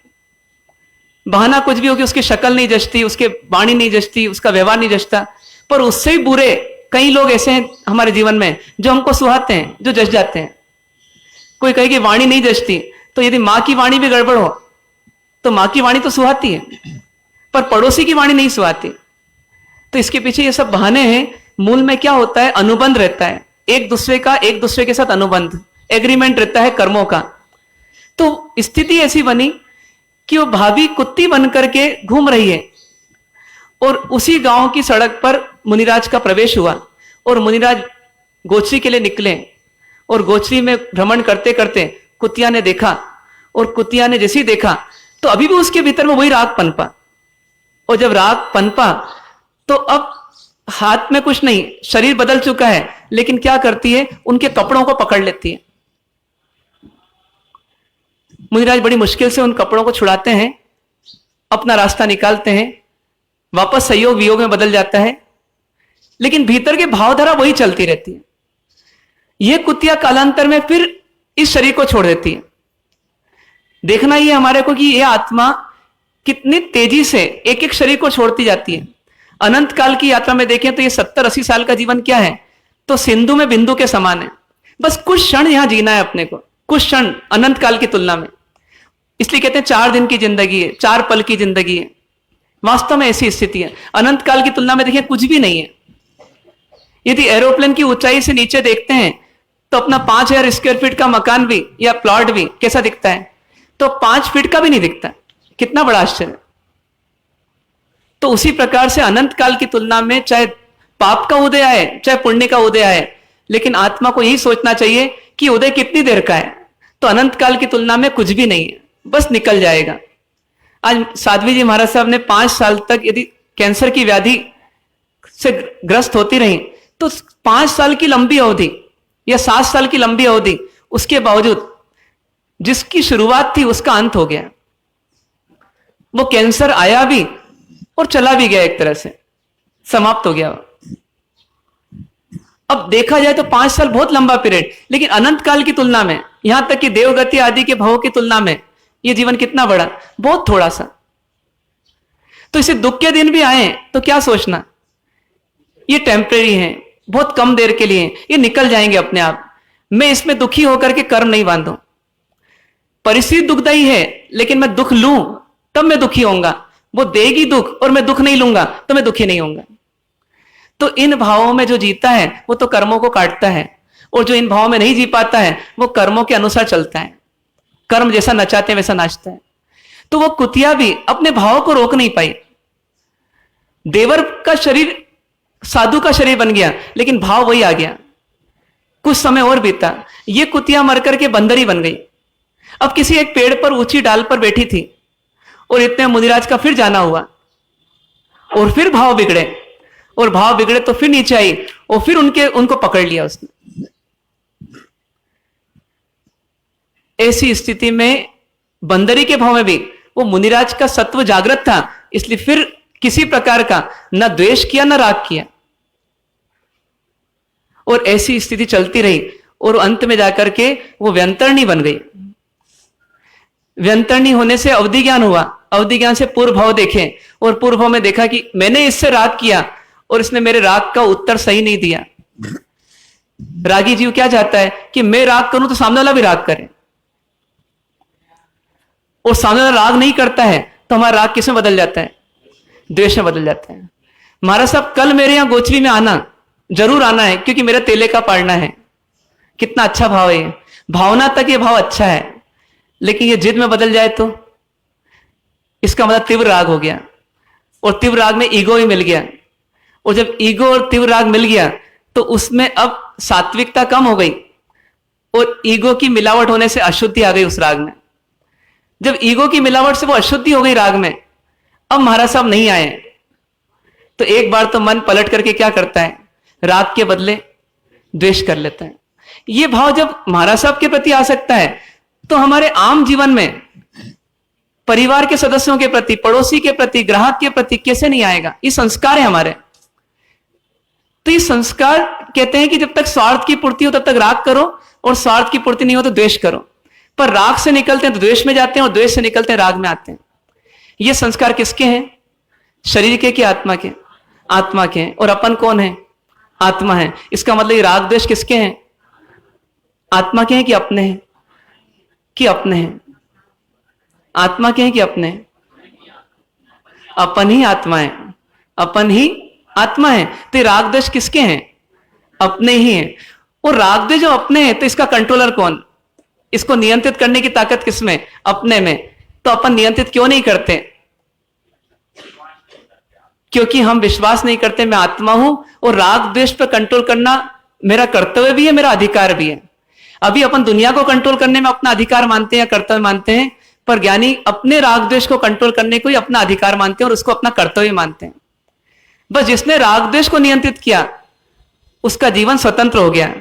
Speaker 1: बहाना कुछ भी हो कि उसकी शक्ल नहीं जचती, उसके वाणी नहीं जचती, उसका व्यवहार नहीं जचता। पर उससे भी बुरे कई लोग ऐसे हैं हमारे जीवन में जो हमको सुहाते हैं, जो जच जाते हैं। कोई कहे कि वाणी नहीं जचती, तो यदि मां की वाणी भी गड़बड़ हो तो मां की वाणी तो सुहाती है, पर पड़ोसी की वाणी नहीं सुहाती। तो इसके पीछे ये सब बहाने हैं। मूल में क्या होता है? अनुबंध रहता है, एक दूसरे के साथ अनुबंध, एग्रीमेंट रहता है कर्मों का। तो स्थिति ऐसी बनी कि वो भाभी कुत्ती बन करके घूम रही है और उसी गांव की सड़क पर मुनिराज का प्रवेश हुआ और मुनिराज गोचरी के लिए निकले और गोचरी में भ्रमण करते करते कुतिया ने देखा और कुतिया ने जैसे ही देखा तो अभी भी उसके भीतर में वही राग पनपा। और जब राग पनपा तो अब हाथ में कुछ नहीं, शरीर बदल चुका है, लेकिन क्या करती है? उनके कपड़ों को पकड़ लेती है। मुनिराज बड़ी मुश्किल से उन कपड़ों को छुड़ाते हैं, अपना रास्ता निकालते हैं, वापस संयोग वियोग में बदल जाता है, लेकिन भीतर के भावधारा वही चलती रहती है। यह कुतिया कालांतर में फिर इस शरीर को छोड़ देती है। देखना ये हमारे को कि यह आत्मा कितनी तेजी से एक एक शरीर को छोड़ती जाती है। अनंत काल की यात्रा में देखें तो ये 70-80 साल का जीवन क्या है? तो सिंधु में बिंदु के समान है। बस कुछ क्षण यहां जीना है अपने को, कुछ क्षण अनंत काल की तुलना में। इसलिए कहते हैं 4 दिन की जिंदगी है, 4 पल की जिंदगी है। वास्तव में ऐसी स्थिति है। अनंत काल की तुलना में देखिए कुछ भी नहीं है। यदि एरोप्लेन की ऊंचाई से नीचे देखते हैं तो अपना 5000 स्क्वायर फीट का मकान भी या प्लॉट भी कैसा दिखता है? तो 5 फीट का भी नहीं दिखता। कितना बड़ा आश्चर्य। तो उसी प्रकार से अनंत काल की तुलना में चाहे पाप का उदय आए चाहे पुण्य का उदय आए, लेकिन आत्मा को यही सोचना चाहिए कि उदय कितनी देर का है। तो अनंत काल की तुलना में कुछ भी नहीं है, बस निकल जाएगा। आज साध्वी जी महाराज साहब ने 5 साल तक यदि कैंसर की व्याधि से ग्रस्त होती रही तो 5 साल की लंबी अवधि या 7 साल की लंबी अवधि, उसके बावजूद जिसकी शुरुआत थी उसका अंत हो गया। वो कैंसर आया भी और चला भी गया, एक तरह से समाप्त हो गया। अब देखा जाए तो 5 साल बहुत लंबा पीरियड, लेकिन अनंत काल की तुलना में, यहां तक कि देवगति आदि के भावों की तुलना में यह जीवन कितना बड़ा, बहुत थोड़ा सा। तो इसे दुख के दिन भी आए तो क्या सोचना, ये टेम्परेरी है, बहुत कम देर के लिए, ये निकल जाएंगे अपने आप। मैं इसमें दुखी होकर के कर्म नहीं बांधूं। परिस्थिति दुखदायी है, लेकिन मैं दुख लूं तब मैं दुखी होऊंगा। वो देगी दुख और मैं दुख नहीं लूंगा तो मैं दुखी नहीं होऊंगा। तो इन भावों में जो जीता है वो तो कर्मों को काटता है, और जो इन भावों में नहीं जी पाता है वो कर्मों के अनुसार चलता है। कर्म जैसा नचाते हैं वैसा नाचता है। तो वो कुतिया भी अपने भाव को रोक नहीं पाई। देवर का शरीर साधु का शरीर बन गया, लेकिन भाव वही आ गया। कुछ समय और बीता, ये कुतिया मर करके बंदरी बन गई। अब किसी एक पेड़ पर ऊंची डाल पर बैठी थी और इतने मुनिराज का फिर जाना हुआ और फिर भाव बिगड़े, और भाव बिगड़े तो फिर नीचे आई और फिर उनको पकड़ लिया उसने। ऐसी स्थिति में बंदरी के भाव में भी वो मुनिराज का सत्व जागृत था, इसलिए फिर किसी प्रकार का न द्वेष किया न राग किया, और ऐसी स्थिति चलती रही और अंत में जाकर के वो व्यंतरणी बन गई। व्यंतरणी होने से अवधि ज्ञान हुआ, अवधि ज्ञान से पूर्व भाव देखे और पूर्व भाव में देखा कि मैंने इससे राग किया और इसने मेरे राग का उत्तर सही नहीं दिया। रागी जीव क्या चाहता है कि मैं राग करूं तो सामने वाला भी राग करे, और सामने वाला राग नहीं करता है तो हमारा राग किस में बदल जाता है? द्वेष में बदल जाता है। महाराज साहब कल मेरे यहां गोचरी में आना, जरूर आना है, क्योंकि मेरा तेले का पाड़ना है। कितना अच्छा भाव है, भावना तक ये भाव अच्छा है, लेकिन ये जिद में बदल जाए तो इसका मतलब तीव्र राग हो गया, और तीव्र राग में ईगो ही मिल गया, और जब ईगो और तीव्र राग मिल गया तो उसमें अब सात्विकता कम हो गई, और ईगो की मिलावट होने से अशुद्धि आ गई उस राग में। जब ईगो की मिलावट से वो अशुद्धि हो गई राग में, अब महाराज साहब नहीं आए, तो एक बार तो मन पलट करके क्या करता है? राग के बदले द्वेष कर लेता है। ये भाव जब महाराज साहब के प्रति आ सकता है तो हमारे आम जीवन में परिवार के सदस्यों के प्रति, पड़ोसी के प्रति, ग्राहक के प्रति कैसे नहीं आएगा? ये संस्कार है हमारे। तो ये संस्कार कहते हैं कि जब तक स्वार्थ की पूर्ति हो तब तक राग करो, और स्वार्थ की पूर्ति नहीं हो तो द्वेष करो। पर राग से निकलते हैं तो द्वेष में जाते हैं, और द्वेष से निकलते हैं राग में आते हैं। ये संस्कार किसके हैं? शरीर के कि आत्मा के? आत्मा के हैं। और अपन कौन है? आत्मा है। इसका मतलब ये राग द्वेष किसके हैं? आत्मा के हैं कि अपने हैं? कि अपने हैं। आत्मा के हैं कि अपने हैं? अपन ही आत्मा है, अपन ही आत्मा है। तो राग द्वेष किसके हैं? अपने ही हैं। और राग द्वेष जो अपने हैं तो इसका कंट्रोलर कौन? इसको नियंत्रित करने की ताकत किसमें? अपने में। तो अपन नियंत्रित क्यों नहीं करते? क्योंकि हम विश्वास नहीं करते मैं आत्मा हूं, और राग द्वेष पर कंट्रोल करना मेरा कर्तव्य भी है, मेरा अधिकार भी है। अभी अपन दुनिया को कंट्रोल करने में अपना अधिकार मानते हैं या कर्तव्य मानते हैं, पर ज्ञानी अपने राग द्वेष को कंट्रोल करने को ही अपना अधिकार मानते हैं और उसको अपना कर्तव्य मानते हैं। बस जिसने राग द्वेष को नियंत्रित किया उसका जीवन स्वतंत्र हो गया,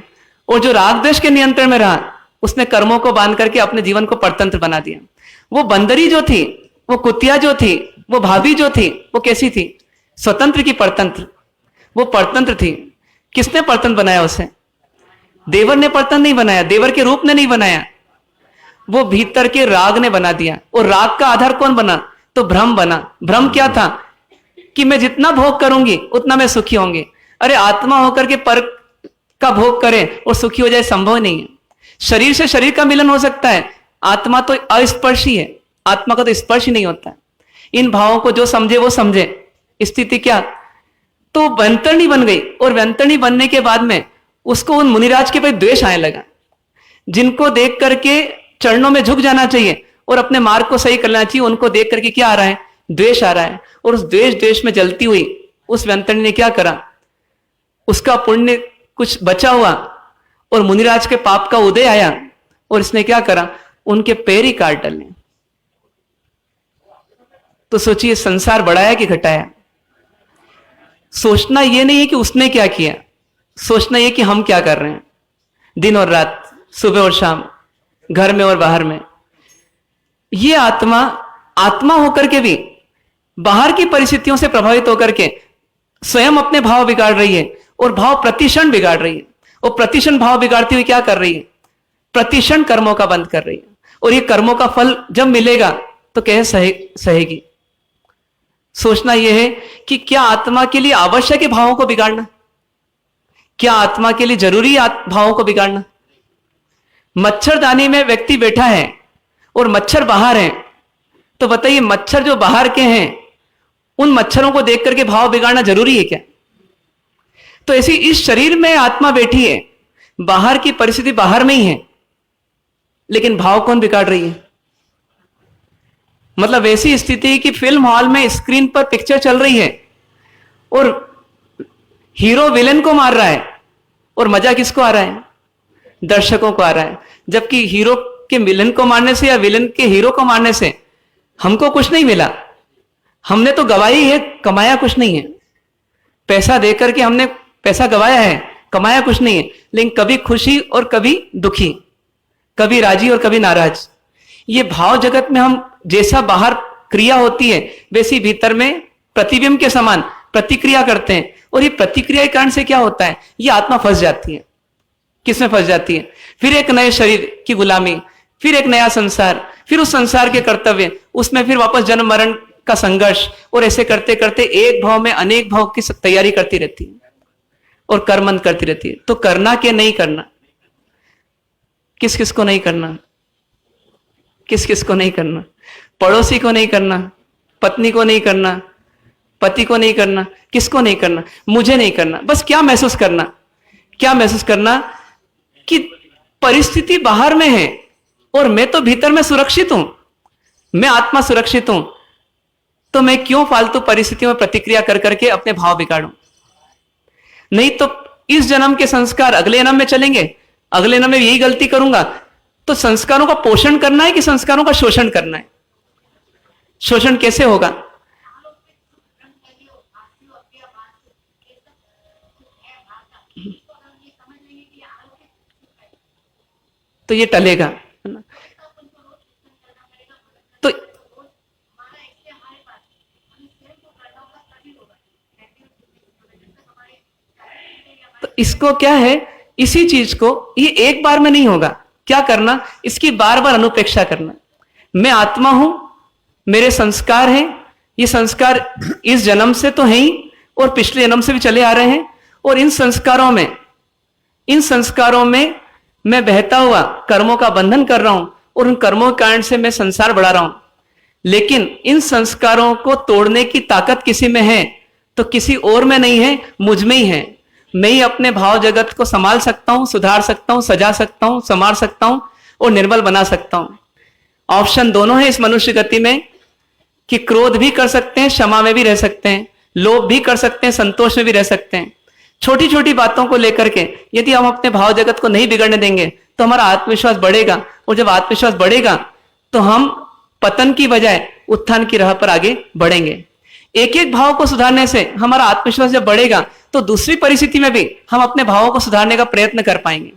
Speaker 1: और जो राग द्वेष के नियंत्रण में रहा उसने कर्मों को बांध करके अपने जीवन को परतंत्र बना दिया। वो बंदरी जो थी, वो कुतिया जो थी, वो भाभी जो थी, वो कैसी थी? स्वतंत्र की परतंत्र। वो परतंत्र थी। किसने परतंत्र बनाया उसे? देवर ने परतंत्र नहीं बनाया, देवर के रूप ने नहीं बनाया, वो भीतर के राग ने बना दिया। और राग का आधार कौन बना? तो भ्रम बना। भ्रम क्या था? कि मैं जितना भोग करूंगी उतना मैं सुखी होंगे। अरे आत्मा होकर के पर का भोग करें और सुखी हो जाए, संभव नहीं है। शरीर से शरीर का मिलन हो सकता है, आत्मा तो अस्पर्शी है, आत्मा का तो स्पर्श ही नहीं होता है। इन भावों को जो समझे वो समझे। स्थिति क्या? तो व्यंतरणी बन गई, और व्यंतरणी बनने के बाद में उसको उन मुनिराज के प्रति द्वेष आने लगा, जिनको देख करके चरणों में झुक जाना चाहिए और अपने मार्ग को सही कर लेना चाहिए, उनको देख करके क्या आ रहा है? द्वेष आ रहा है। और उस द्वेष में जलती हुई उस व्यंतरणी ने क्या करा? उसका पुण्य कुछ बचा हुआ और मुनिराज के पाप का उदय आया, और इसने क्या करा? उनके पैर ही काट डाले। तो सोचिए संसार बढ़ाया कि घटाया? सोचना यह नहीं है कि उसने क्या किया, सोचना यह कि हम क्या कर रहे हैं दिन और रात, सुबह और शाम, घर में और बाहर में। ये आत्मा आत्मा होकर के भी बाहर की परिस्थितियों से प्रभावित होकर के स्वयं अपने भाव बिगाड़ रही है, और भाव प्रतिक्षण बिगाड़ रही है। और प्रतिक्षण भाव बिगाड़ती हुई क्या कर रही है? प्रतिक्षण कर्मों का बंद कर रही है। और ये कर्मों का फल जब मिलेगा तो कैसे सहेगी? सोचना यह है कि क्या आत्मा के लिए आवश्यक है भावों को बिगाड़ना? क्या आत्मा के लिए जरूरी है भावों को बिगाड़ना? मच्छरदानी में व्यक्ति बैठा है और मच्छर बाहर हैं, तो बताइए मच्छर जो बाहर के हैं उन मच्छरों को देख करके भाव बिगाड़ना जरूरी है क्या? तो ऐसी इस शरीर में आत्मा बैठी है, बाहर की परिस्थिति बाहर में ही है, लेकिन भाव कौन बिगाड़ रही है? मतलब ऐसी स्थिति कि फिल्म हॉल में स्क्रीन पर पिक्चर चल रही है और हीरो विलेन को मार रहा है, और मजा किसको आ रहा है? दर्शकों को आ रहा है। जबकि हीरो के विलेन को मारने से या विलेन के हीरो को मारने से हमको कुछ नहीं मिला, हमने तो गवाई है, कमाया कुछ नहीं है। पैसा देकर के हमने पैसा गवाया है, कमाया कुछ नहीं है। लेकिन कभी खुशी और कभी दुखी, कभी राजी और कभी नाराज। ये भाव जगत में हम जैसा बाहर क्रिया होती है वैसी भीतर में प्रतिबिंब के समान प्रतिक्रिया करते हैं, और ये प्रतिक्रिया के कारण से क्या होता है, ये आत्मा फंस जाती है। किसमें फंस जाती है? फिर एक नए शरीर की गुलामी, फिर एक नया संसार, फिर उस संसार के कर्तव्य, उसमें फिर वापस जन्म मरण का संघर्ष, और ऐसे करते करते एक भाव में अनेक भाव की तैयारी करती रहती है और कर्मंद करती रहती है। तो करना क्या नहीं करना, किस किस को नहीं करना, किस किस को नहीं करना? पड़ोसी को नहीं करना, पत्नी को नहीं करना, पति को नहीं करना, किसको नहीं करना? मुझे नहीं करना। बस क्या महसूस करना, क्या महसूस करना कि परिस्थिति बाहर में है और मैं तो भीतर में सुरक्षित हूं, मैं आत्मा सुरक्षित हूं, तो मैं क्यों फालतू परिस्थितियों में प्रतिक्रिया कर करके अपने भाव बिगाड़ूं? नहीं तो इस जन्म के संस्कार अगले जन्म में चलेंगे, अगले जन्म में यही गलती करूंगा। तो संस्कारों का पोषण करना है कि संस्कारों का शोषण करना है? शोषण कैसे होगा? तो ये टलेगा तो इसको क्या है, इसी चीज को ये एक बार में नहीं होगा। क्या करना, इसकी बार बार अनुपेक्षा करना। मैं आत्मा हूं, मेरे संस्कार हैं, ये संस्कार इस जन्म से तो है ही और पिछले जन्म से भी चले आ रहे हैं, और इन संस्कारों में मैं बहता हुआ कर्मों का बंधन कर रहा हूं, और उन कर्मों के कारण से मैं संसार बढ़ा रहा हूं। लेकिन इन संस्कारों को तोड़ने की ताकत किसी में है तो किसी और में नहीं है, मुझ में ही है। मैं ही अपने भाव जगत को संभाल सकता हूं, सुधार सकता हूं, सजा सकता हूं, संवार सकता हूं और निर्मल बना सकता हूं। ऑप्शन दोनों है इस मनुष्य गति में कि क्रोध भी कर सकते हैं, क्षमा में भी रह सकते हैं, लोभ भी कर सकते हैं, संतोष में भी रह सकते हैं। छोटी छोटी बातों को लेकर के यदि हम अपने भाव जगत को नहीं बिगड़ने देंगे तो हमारा आत्मविश्वास बढ़ेगा, और जब आत्मविश्वास बढ़ेगा तो हम पतन की बजाय उत्थान की राह पर आगे बढ़ेंगे। एक एक भाव को सुधारने से हमारा आत्मविश्वास जब बढ़ेगा तो दूसरी परिस्थिति में भी हम अपने भावों को सुधारने का प्रयत्न कर पाएंगे।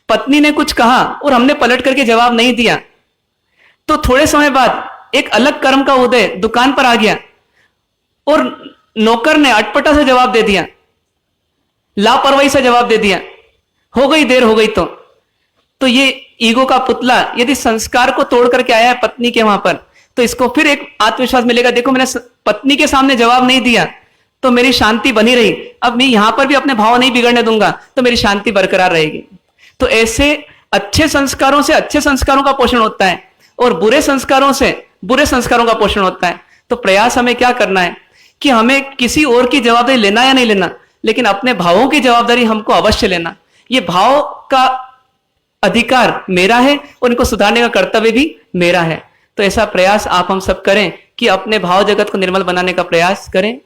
Speaker 1: पत्नी ने कुछ कहा और हमने पलट करके जवाब नहीं दिया, तो थोड़े समय बाद एक अलग कर्म का उदय दुकान पर आ गया और नौकर ने अटपटा से जवाब दे दिया, लापरवाही से जवाब दे दिया, हो गई देर हो गई। तो ये ईगो का पुतला यदि संस्कार को तोड़ करके आया है पत्नी के वहां पर, तो इसको फिर एक आत्मविश्वास मिलेगा, देखो मैंने पत्नी के सामने जवाब नहीं दिया तो मेरी शांति बनी रही, अब मैं यहां पर भी अपने भाव नहीं बिगड़ने दूंगा तो मेरी शांति बरकरार रहेगी। तो ऐसे अच्छे संस्कारों से अच्छे संस्कारों का पोषण होता है और बुरे संस्कारों से बुरे संस्कारों का पोषण होता है। तो प्रयास हमें क्या करना है कि हमें किसी और की जवाबदारी लेना या नहीं लेना, लेकिन अपने भावों की जवाबदारी हमको अवश्य लेना। ये भाव का अधिकार मेरा है और इनको सुधारने का कर्तव्य भी मेरा है। तो ऐसा प्रयास आप हम सब करें कि अपने भाव जगत को निर्मल बनाने का प्रयास करें।